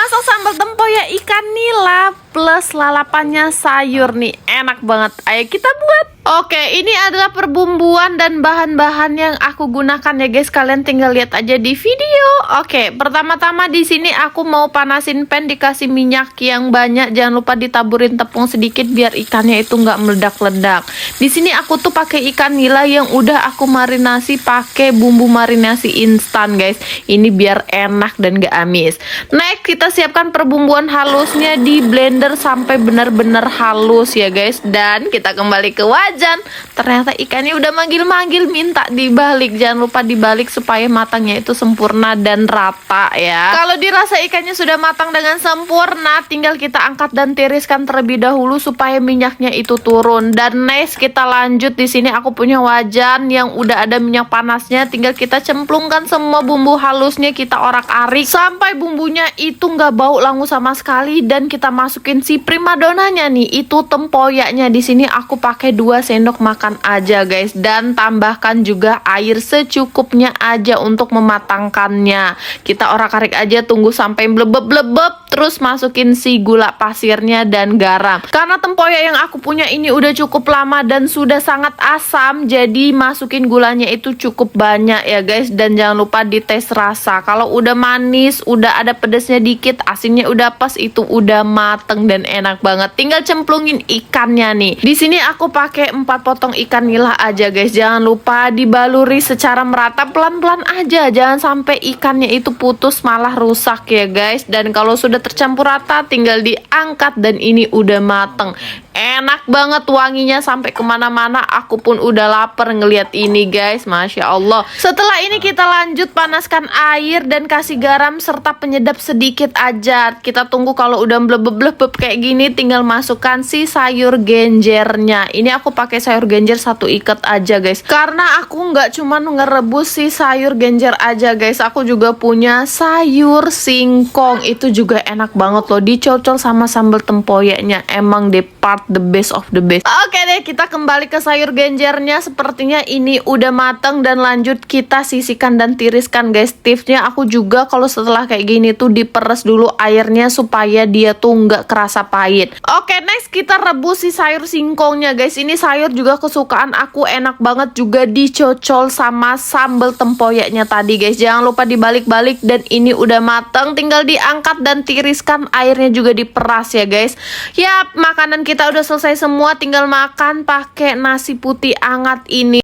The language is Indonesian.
masak sambal tempoyak ikan nila plus lalapannya sayur nih, enak banget. Ayo kita buat. Oke, ini adalah perbumbuan dan bahan-bahan yang aku gunakan ya guys. Kalian tinggal lihat aja di video. Oke, pertama-tama di sini aku mau panasin pan, dikasih minyak yang banyak. Jangan lupa ditaburin tepung sedikit biar ikannya itu nggak meledak-ledak. Di sini aku tuh pakai ikan nila yang udah aku marinasi pakai bumbu marinasi instan guys. Ini biar enak dan gak amis. Next, kita siapkan perbumbuan halusnya di blender sampai benar-benar halus ya guys. Dan kita kembali ke wajan. Ternyata ikannya udah manggil-manggil minta dibalik. Jangan lupa dibalik supaya matangnya itu sempurna dan rata ya. Kalau dirasa ikannya sudah matang dengan sempurna, tinggal kita angkat dan tiriskan terlebih dahulu supaya minyaknya itu turun. Dan next kita lanjut. Di sini aku punya wajan yang udah ada minyak panasnya. Tinggal kita cemplungkan semua bumbu halusnya, kita orak-arik sampai bumbunya itu nggak bau langu sama sekali. Dan kita masukin si primadonanya nih, itu tempoyaknya. Di sini aku pakai 2 sendok makan aja guys, dan tambahkan juga air secukupnya aja untuk mematangkannya. Kita orak-arik aja, tunggu sampai blebeb-blebeb, terus masukin si gula pasirnya dan garam. Karena tempoyak yang aku punya ini udah cukup lama dan sudah sangat asam, jadi masukin gulanya itu cukup banyak ya guys. Dan jangan lupa dites rasa. Kalau udah manis, udah ada pedasnya dikit, asinnya udah pas, itu udah mateng dan enak banget. Tinggal cemplungin ikannya nih. Di sini aku pakai 4 potong ikan nila aja guys. Jangan lupa dibaluri secara merata, pelan-pelan aja, jangan sampai ikannya itu putus malah rusak ya guys. Dan kalau sudah tercampur rata tinggal diangkat dan ini udah mateng. Enak banget wanginya sampai kemana-mana. Aku pun udah lapar ngeliat ini guys, Masya Allah. Setelah ini kita lanjut panaskan air dan kasih garam serta penyedap sedikit aja. Kita tunggu kalau udah blebeb-blebeb kayak gini, tinggal masukkan si sayur genjernya. Ini aku pakai sayur genjer 1 ikat aja guys, karena aku nggak cuman ngerebus si sayur genjer aja guys, aku juga punya sayur singkong. Itu juga enak banget loh, dicocol sama sambal tempoyaknya. Emang the best of the best. Oke deh, kita kembali ke sayur genjernya. Sepertinya ini udah mateng dan lanjut kita sisihkan dan tiriskan guys. Tipsnya aku juga kalau setelah kayak gini tuh diperes dulu airnya supaya dia tuh nggak kerasa pahit. Oke, next kita rebus si sayur singkongnya guys. Ini sayur juga kesukaan aku, enak banget juga dicocol sama sambal tempoyaknya tadi guys. Jangan lupa dibalik-balik dan ini udah mateng, tinggal diangkat dan tiriskan, airnya juga diperas ya guys. Yap, makanan kita udah selesai semua, tinggal makan pakai nasi putih hangat ini.